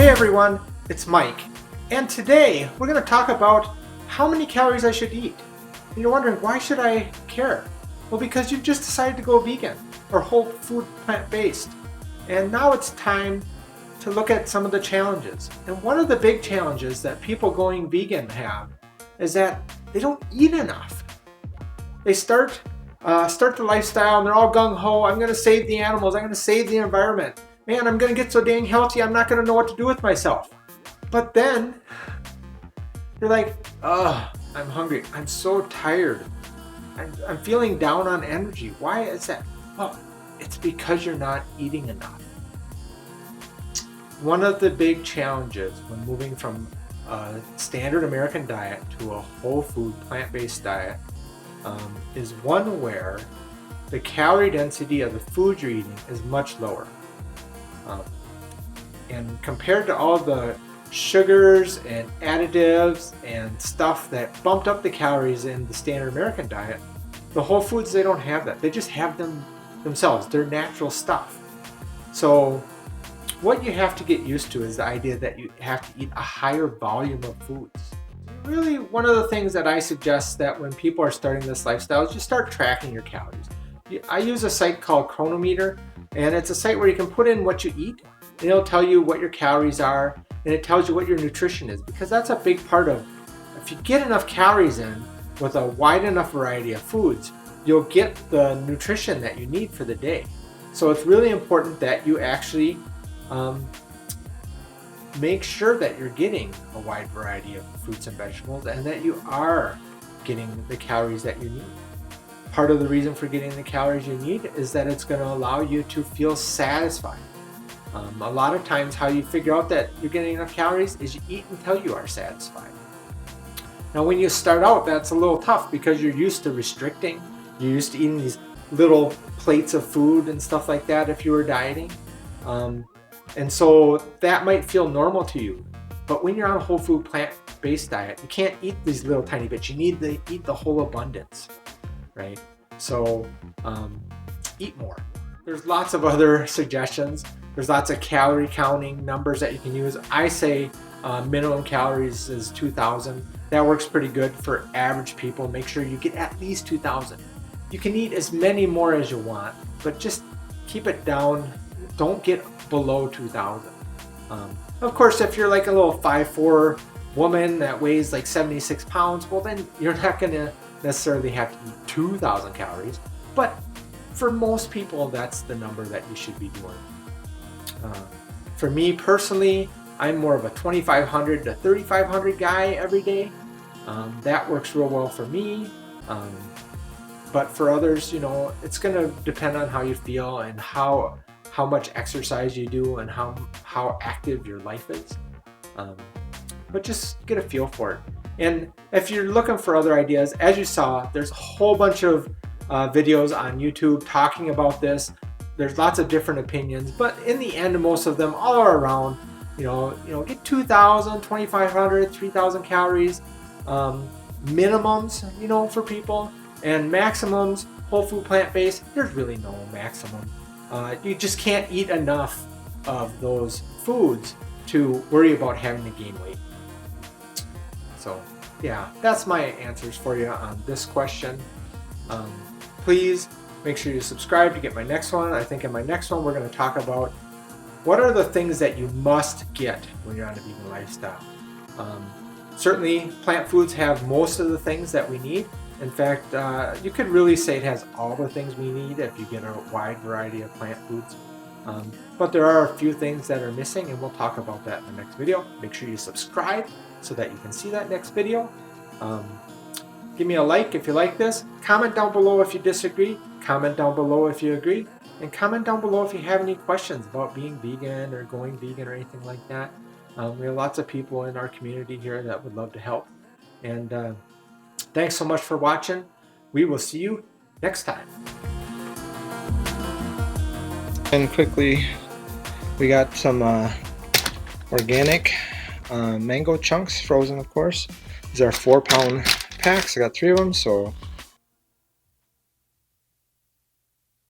everyone, it's Mike, and today we're going to talk about how many calories I should eat. And you're wondering, why should I care? Well, because you've just decided to go vegan or whole food plant-based. And now it's time to look at some of the challenges. And one of the big challenges that people going vegan have is that they don't eat enough. They start the lifestyle and they're all gung-ho. I'm going to save the animals. I'm going to save the environment. Man, I'm going to get so dang healthy, I'm not going to know what to do with myself. But then you're like, I'm hungry. I'm so tired. I'm feeling down on energy. Why is that? Well, it's because you're not eating enough. One of the big challenges when moving from a standard American diet to a whole food plant-based diet is one where the calorie density of the food you're eating is much lower. And compared to all the sugars and additives and stuff that bumped up the calories in the standard American diet, the whole foods, they don't have that. They just have them themselves. They're natural stuff. So what you have to get used to is the idea that you have to eat a higher volume of foods. Really, one of the things that I suggest that when people are starting this lifestyle is just start tracking your calories. I use a site called Chronometer, and it's a site where you can put in what you eat, and it'll tell you what your calories are, and it tells you what your nutrition is, because that's a big part of, if you get enough calories in with a wide enough variety of foods, you'll get the nutrition that you need for the day. So it's really important that you actually make sure that you're getting a wide variety of fruits and vegetables, and that you are getting the calories that you need. Part of the reason for getting the calories you need is that it's going to allow you to feel satisfied. A lot of times how you figure out that you're getting enough calories is you eat until you are satisfied. Now when you start out, that's a little tough because you're used to restricting. You're used to eating these little plates of food and stuff like that if you were dieting. And so that might feel normal to you. But when you're on a whole food plant-based diet, you can't eat these little tiny bits. You need to eat the whole abundance. Right? So eat more. There's lots of other suggestions. There's lots of calorie counting numbers that you can use. I say minimum calories is 2,000. That works pretty good for average people. Make sure you get at least 2,000. You can eat as many more as you want, but just keep it down. Don't get below 2,000. Of course, if you're like a little 5'4" woman that weighs like 76 pounds, well then you're not going to necessarily have to eat 2,000 calories, but for most people that's the number that you should be doing. For me personally, I'm more of a 2,500 to 3,500 guy every day. That works real well for me, but for others, you know, it's going to depend on how you feel and how much exercise you do and how active your life is. But just get a feel for it. And if you're looking for other ideas, as you saw, there's a whole bunch of videos on YouTube talking about this. There's lots of different opinions, but in the end, most of them all are around, get 2,000, 2,500, 3,000 calories, minimums, for people, and maximums, whole food plant-based, there's really no maximum. You just can't eat enough of those foods to worry about having to gain weight. So yeah, that's my answers for you on this question. Please make sure you subscribe to get my next one. I think in my next one, we're going to talk about what are the things that you must get when you're on a vegan lifestyle. Certainly plant foods have most of the things that we need. In fact, you could really say it has all the things we need if you get a wide variety of plant foods. But there are a few things that are missing, and we'll talk about that in the next video. Make sure you subscribe so that you can see that next video. Give me a like if you like this. Comment down below if you disagree. Comment down below if you agree. And comment down below if you have any questions about being vegan or going vegan or anything like that. We have lots of people in our community here that would love to help. And thanks so much for watching. We will see you next time. And quickly, we got some organic mango chunks, frozen of course. These are 4-pound packs. I got 3 of them, so